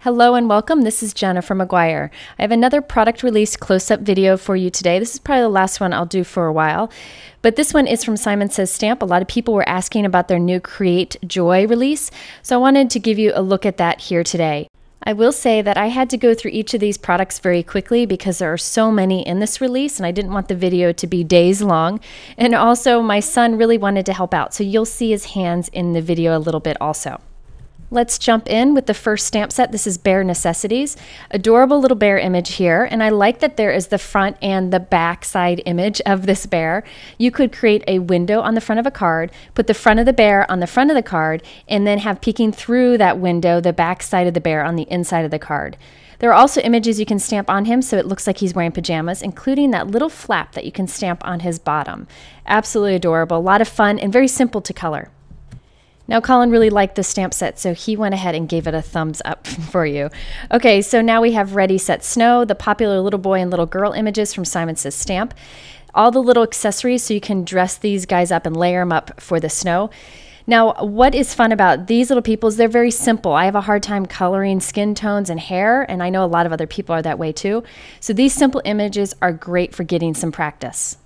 Hello and welcome. This is Jenna from McGuire. I have another product release close-up video for you today. This is probably the last one I'll do for a while, but this one is from Simon Says Stamp. A lot of people were asking about their new Create Joy release, so I wanted to give you a look at that here today. I will say that I had to go through each of these products very quickly because there are so many in this release and I didn't want the video to be days long. And also my son really wanted to help out, so you'll see his hands in the video a little bit also. Let's jump in with the first stamp set. This is Bear Necessities. Adorable little bear image here, and I like that there is the front and the back side image of this bear. You could create a window on the front of a card, put the front of the bear on the front of the card, and then have peeking through that window the back side of the bear on the inside of the card. There are also images you can stamp on him so it looks like he's wearing pajamas, including that little flap that you can stamp on his bottom. Absolutely adorable, a lot of fun, and very simple to color. Now Colin really liked the stamp set, so he went ahead and gave it a thumbs up for you. Okay, so now we have Ready, Set, Snow, the popular little boy and little girl images from Simon Says Stamp. All the little accessories so you can dress these guys up and layer them up for the snow. Now, what is fun about these little people is they're very simple. I have a hard time coloring skin tones and hair, and I know a lot of other people are that way too. So these simple images are great for getting some practice.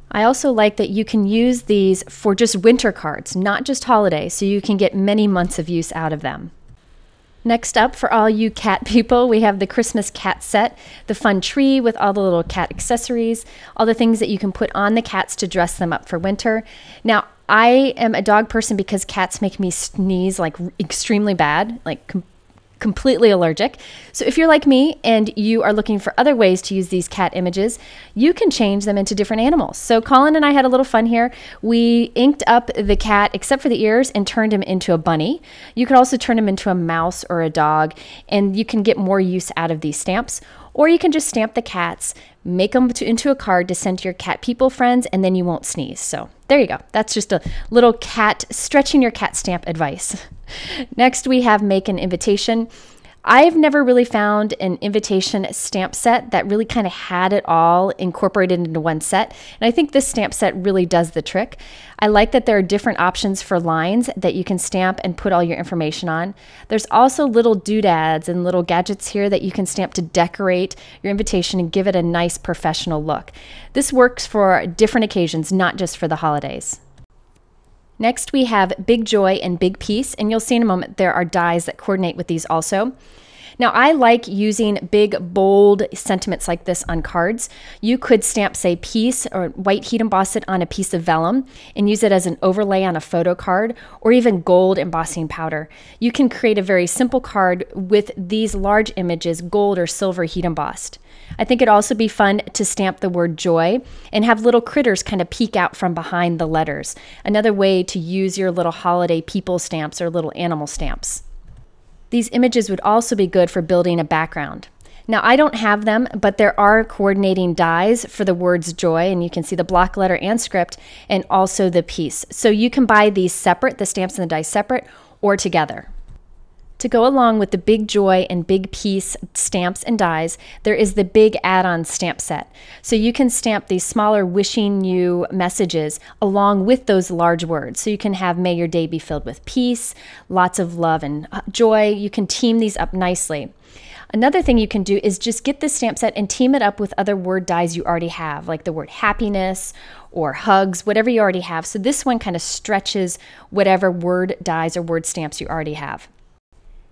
I also like that you can use these for just winter cards, not just holiday, so you can get many months of use out of them. Next up, for all you cat people, we have the Christmas cat set, the fun tree with all the little cat accessories, all the things that you can put on the cats to dress them up for winter. Now, I am a dog person because cats make me sneeze like extremely bad, like completely allergic. So if you're like me and you are looking for other ways to use these cat images, you can change them into different animals. So Colin and I had a little fun here. We inked up the cat except for the ears and turned him into a bunny. You could also turn him into a mouse or a dog, and you can get more use out of these stamps. Or you can just stamp the cats, make them into a card to send to your cat people friends, and then you won't sneeze. So there you go. That's just a little cat, stretching your cat stamp advice. Next, we have Make an Invitation. I've never really found an invitation stamp set that really kind of had it all incorporated into one set, and I think this stamp set really does the trick. I like that there are different options for lines that you can stamp and put all your information on. There's also little doodads and little gadgets here that you can stamp to decorate your invitation and give it a nice professional look. This works for different occasions, not just for the holidays. Next, we have Big Joy and Big Peace, and you'll see in a moment there are dies that coordinate with these also. Now, I like using big, bold sentiments like this on cards. You could stamp, say, peace or white heat emboss it on a piece of vellum and use it as an overlay on a photo card, or even gold embossing powder. You can create a very simple card with these large images, gold or silver heat embossed. I think it'd also be fun to stamp the word joy and have little critters kind of peek out from behind the letters. Another way to use your little holiday people stamps or little animal stamps. These images would also be good for building a background. Now, I don't have them, but there are coordinating dies for the words joy, and you can see the block letter and script, and also the piece. So you can buy these separate, the stamps and the dies separate, or together. To go along with the Big Joy and Big Peace stamps and dies, there is the Big Addons stamp set. So you can stamp these smaller wishing you messages along with those large words. So you can have may your day be filled with peace, lots of love and joy. You can team these up nicely. Another thing you can do is just get this stamp set and team it up with other word dies you already have, like the word happiness or hugs, whatever you already have. So this one kind of stretches whatever word dies or word stamps you already have.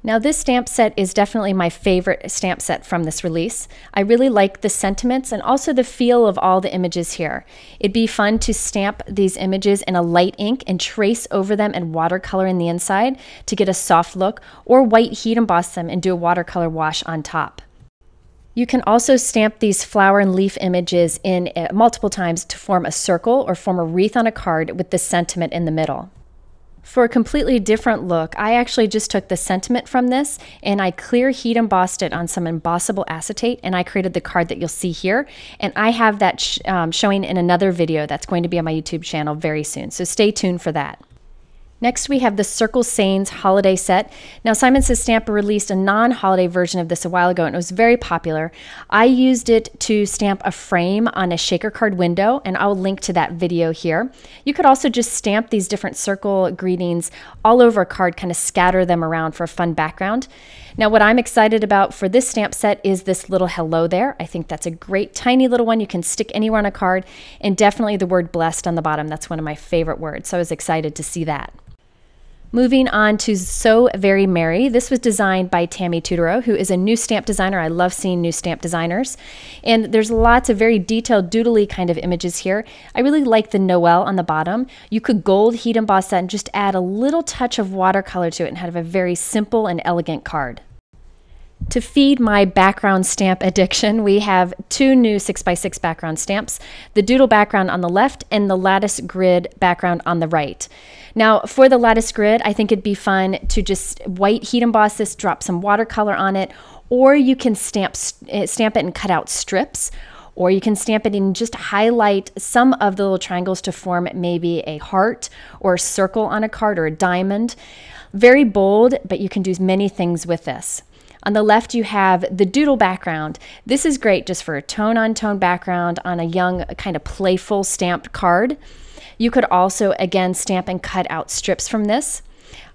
Now, this stamp set is definitely my favorite stamp set from this release. I really like the sentiments and also the feel of all the images here. It'd be fun to stamp these images in a light ink and trace over them and watercolor in the inside to get a soft look, or white heat emboss them and do a watercolor wash on top. You can also stamp these flower and leaf images in multiple times to form a circle or form a wreath on a card with the sentiment in the middle. For a completely different look, I actually just took the sentiment from this and I clear heat embossed it on some embossable acetate, and I created the card that you'll see here. And I have that showing in another video that's going to be on my YouTube channel very soon, so stay tuned for that. Next, we have the Circle Saints holiday set. Now, Simon Says Stamp released a non-holiday version of this a while ago, and it was very popular. I used it to stamp a frame on a shaker card window, and I'll link to that video here. You could also just stamp these different circle greetings all over a card, kind of scatter them around for a fun background. Now, what I'm excited about for this stamp set is this little hello there. I think that's a great tiny little one you can stick anywhere on a card, and definitely the word blessed on the bottom. That's one of my favorite words, so I was excited to see that. Moving on to So Very Merry. This was designed by Tammy Tudoro, who is a new stamp designer. I love seeing new stamp designers. And there's lots of very detailed doodly kind of images here. I really like the Noel on the bottom. You could gold heat emboss that and just add a little touch of watercolor to it and have a very simple and elegant card. To feed my background stamp addiction, we have two new 6x6 background stamps, the Doodle background on the left and the Lattice grid background on the right. Now, for the Lattice grid, I think it'd be fun to just white heat emboss this, drop some watercolor on it, or you can stamp it and cut out strips, or you can stamp it and just highlight some of the little triangles to form maybe a heart or a circle on a card or a diamond. Very bold, but you can do many things with this. On the left, you have the Doodle background. This is great just for a tone-on-tone background on a young, kind of playful stamped card. You could also, again, stamp and cut out strips from this.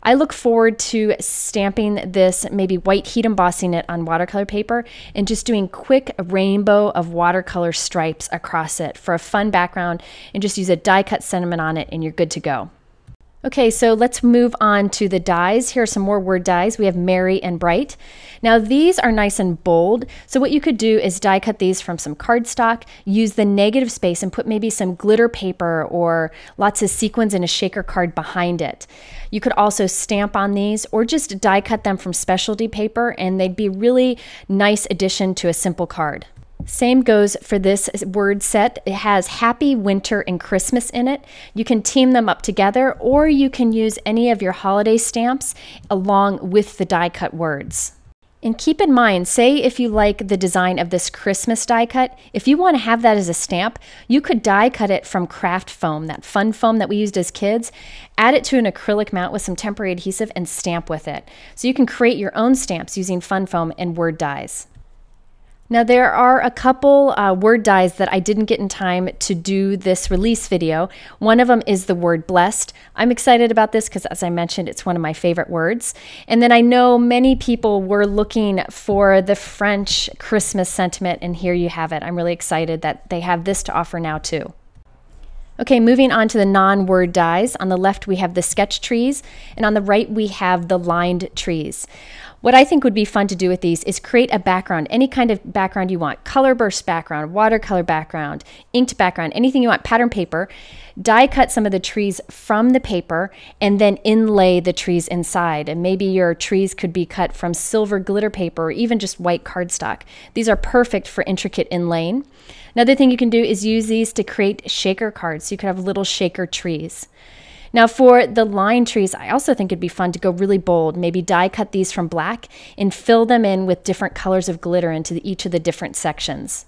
I look forward to stamping this, maybe white heat embossing it on watercolor paper and just doing quick rainbow of watercolor stripes across it for a fun background, and just use a die cut sentiment on it and you're good to go. Okay, so let's move on to the dies. Here are some more word dies. We have Merry and Bright. Now these are nice and bold, so what you could do is die cut these from some cardstock, use the negative space and put maybe some glitter paper or lots of sequins in a shaker card behind it. You could also stamp on these or just die cut them from specialty paper, and they'd be a really nice addition to a simple card. Same goes for this word set. It has Happy Winter and Christmas in it. You can team them up together, or you can use any of your holiday stamps along with the die cut words. And keep in mind, say if you like the design of this Christmas die cut, if you want to have that as a stamp, you could die cut it from craft foam, that fun foam that we used as kids, add it to an acrylic mount with some temporary adhesive and stamp with it. So you can create your own stamps using fun foam and word dies. Now there are a couple word dies that I didn't get in time to do this release video. One of them is the word blessed. I'm excited about this because, as I mentioned, it's one of my favorite words. And then I know many people were looking for the French Christmas sentiment, and here you have it. I'm really excited that they have this to offer now too. Okay, moving on to the non-word dies. On the left we have the sketch trees, and on the right we have the lined trees. What I think would be fun to do with these is create a background, any kind of background you want, color burst background, watercolor background, inked background, anything you want, pattern paper, die cut some of the trees from the paper and then inlay the trees inside. And maybe your trees could be cut from silver glitter paper or even just white cardstock. These are perfect for intricate inlaying. Another thing you can do is use these to create shaker cards. So you could have little shaker trees. Now for the line trees, I also think it'd be fun to go really bold, maybe die cut these from black and fill them in with different colors of glitter into each of the different sections.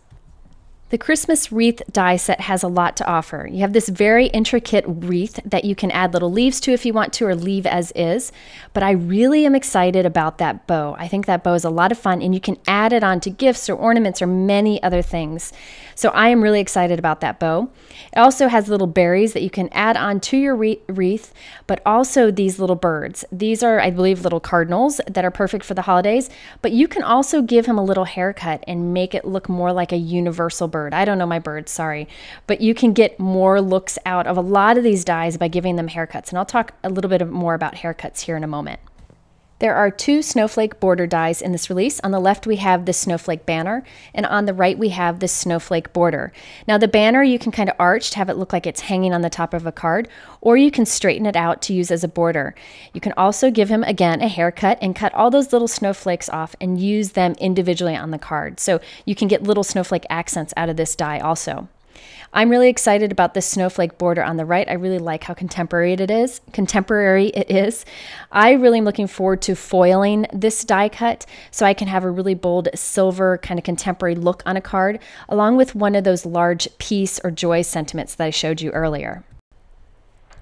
The Christmas wreath die set has a lot to offer. You have this very intricate wreath that you can add little leaves to if you want to, or leave as is. But I really am excited about that bow. I think that bow is a lot of fun, and you can add it on to gifts or ornaments or many other things. So I am really excited about that bow. It also has little berries that you can add on to your wreath, but also these little birds. These are, I believe, little cardinals that are perfect for the holidays, but you can also give him a little haircut and make it look more like a universal bird. I don't know my birds, sorry, but you can get more looks out of a lot of these dies by giving them haircuts, and I'll talk a little bit more about haircuts here in a moment. There are two snowflake border dies in this release. On the left we have the snowflake banner, and on the right we have the snowflake border. Now the banner you can kind of arch to have it look like it's hanging on the top of a card, or you can straighten it out to use as a border. You can also give him, again, a haircut and cut all those little snowflakes off and use them individually on the card. So you can get little snowflake accents out of this die also. I'm really excited about this snowflake border on the right. I really like how contemporary it is. I really am looking forward to foiling this die cut so I can have a really bold silver kind of contemporary look on a card, along with one of those large peace or joy sentiments that I showed you earlier.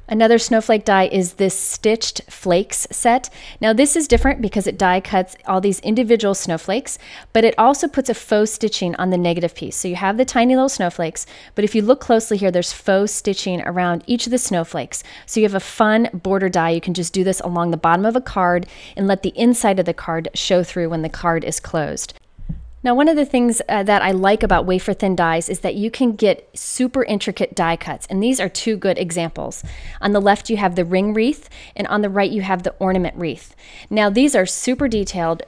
Another snowflake die is this stitched flakes set. Now this is different because it die cuts all these individual snowflakes, but it also puts a faux stitching on the negative piece. So you have the tiny little snowflakes, but if you look closely here, there's faux stitching around each of the snowflakes. So you have a fun border die. You can just do this along the bottom of a card and let the inside of the card show through when the card is closed. Now, one of the things that I like about wafer thin dies is that you can get super intricate die cuts, and these are two good examples. On the left, you have the ring wreath, and on the right, you have the ornament wreath. Now, these are super detailed,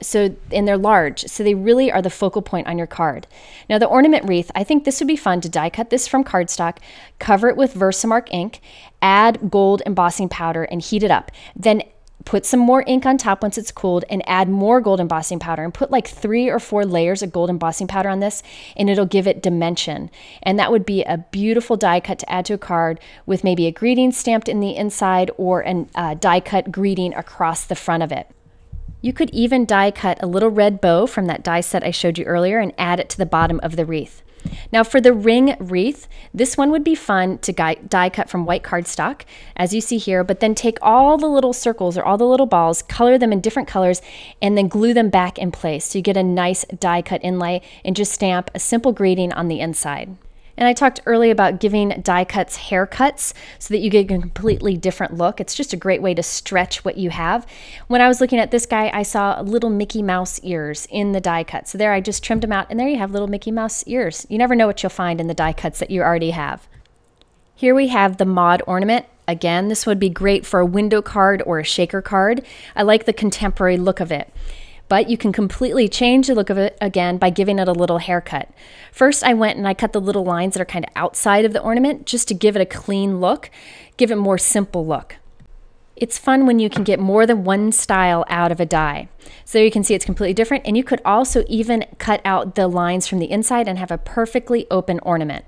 and they're large, so they really are the focal point on your card. Now, the ornament wreath, I think this would be fun to die cut this from cardstock, cover it with Versamark ink, add gold embossing powder, and heat it up. Then put some more ink on top once it's cooled and add more gold embossing powder and put like 3 or 4 layers of gold embossing powder on this, and it'll give it dimension. And that would be a beautiful die cut to add to a card with maybe a greeting stamped in the inside or a die cut greeting across the front of it. You could even die cut a little red bow from that die set I showed you earlier and add it to the bottom of the wreath. Now for the ring wreath, this one would be fun to die cut from white cardstock, as you see here, but then take all the little circles or all the little balls, color them in different colors, and then glue them back in place. So you get a nice die cut inlay and just stamp a simple greeting on the inside. And I talked earlier about giving die cuts haircuts so that you get a completely different look. It's just a great way to stretch what you have. When I was looking at this guy, I saw little Mickey Mouse ears in the die cut. So there, I just trimmed them out, and there you have little Mickey Mouse ears. You never know what you'll find in the die cuts that you already have. Here we have the mod ornament. Again, this would be great for a window card or a shaker card. I like the contemporary look of it. But you can completely change the look of it again by giving it a little haircut. First, I went and I cut the little lines that are kind of outside of the ornament just to give it a clean look, give it a more simple look. It's fun when you can get more than one style out of a die. So you can see it's completely different, and you could also even cut out the lines from the inside and have a perfectly open ornament.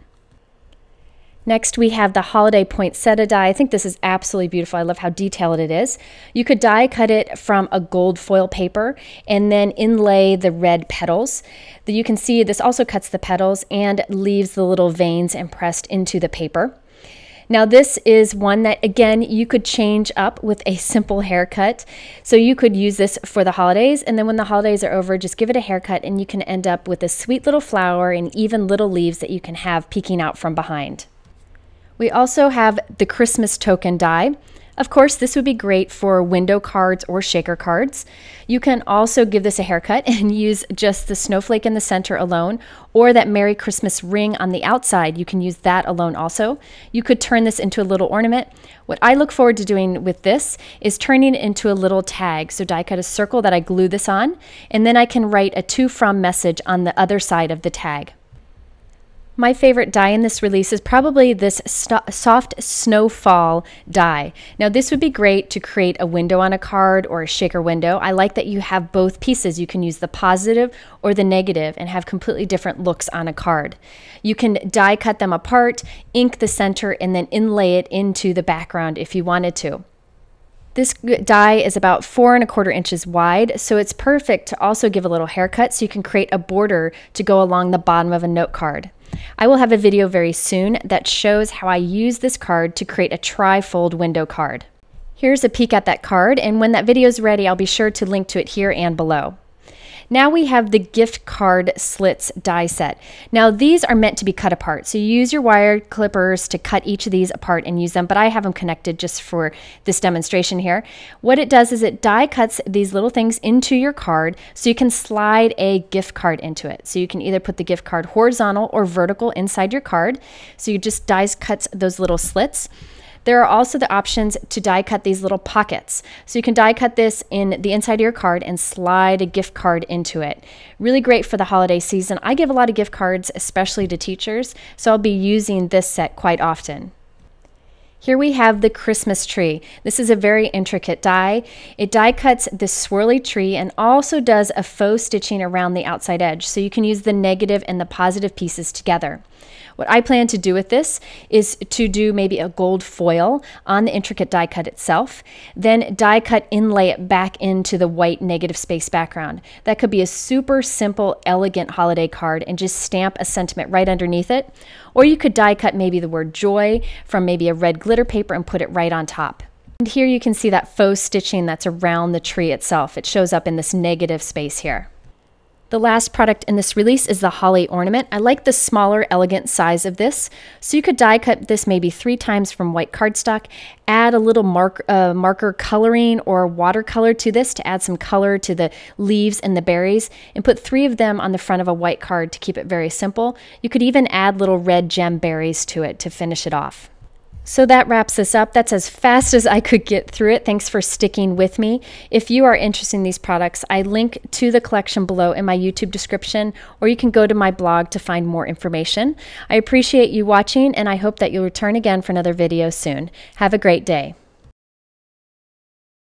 Next, we have the holiday poinsettia die. I think this is absolutely beautiful. I love how detailed it is. You could die cut it from a gold foil paper and then inlay the red petals. You can see this also cuts the petals and leaves the little veins impressed into the paper. Now this is one that, again, you could change up with a simple haircut. So you could use this for the holidays, and then when the holidays are over, just give it a haircut and you can end up with a sweet little flower and even little leaves that you can have peeking out from behind. We also have the Christmas token die. Of course, this would be great for window cards or shaker cards. You can also give this a haircut and use just the snowflake in the center alone, or that Merry Christmas ring on the outside. You can use that alone also. You could turn this into a little ornament. What I look forward to doing with this is turning it into a little tag. So die cut a circle that I glue this on, and then I can write a to from message on the other side of the tag. My favorite die in this release is probably this soft Snowfall die. Now this would be great to create a window on a card or a shaker window. I like that you have both pieces. You can use the positive or the negative and have completely different looks on a card. You can die cut them apart, ink the center, and then inlay it into the background if you wanted to. This die is about 4 1/4 inches wide, so it's perfect to also give a little haircut so you can create a border to go along the bottom of a note card. I will have a video very soon that shows how I use this card to create a tri-fold window card. Here's a peek at that card, and when that video is ready, I'll be sure to link to it here and below. Now we have the gift card slits die set. Now these are meant to be cut apart. So you use your wire clippers to cut each of these apart and use them, but I have them connected just for this demonstration here. What it does is it die cuts these little things into your card so you can slide a gift card into it. So you can either put the gift card horizontal or vertical inside your card. So you just die cuts those little slits. There are also the options to die cut these little pockets. So you can die cut this in the inside of your card and slide a gift card into it. Really great for the holiday season. I give a lot of gift cards, especially to teachers, so I'll be using this set quite often. Here we have the Christmas tree. This is a very intricate die. It die cuts this swirly tree and also does a faux stitching around the outside edge, so you can use the negative and the positive pieces together. What I plan to do with this is to do maybe a gold foil on the intricate die cut itself, then die cut inlay it back into the white negative space background. That could be a super simple, elegant holiday card and just stamp a sentiment right underneath it. Or you could die cut maybe the word joy from maybe a red glitter paper and put it right on top. And here you can see that faux stitching that's around the tree itself. It shows up in this negative space here. The last product in this release is the Holly Ornament. I like the smaller, elegant size of this. So you could die cut this maybe 3 times from white cardstock, add a little marker coloring or watercolor to this to add some color to the leaves and the berries, and put 3 of them on the front of a white card to keep it very simple. You could even add little red gem berries to it to finish it off. So that wraps this up. That's as fast as I could get through it. Thanks for sticking with me. If you are interested in these products, I link to the collection below in my YouTube description, or you can go to my blog to find more information. I appreciate you watching, and I hope that you'll return again for another video soon. Have a great day.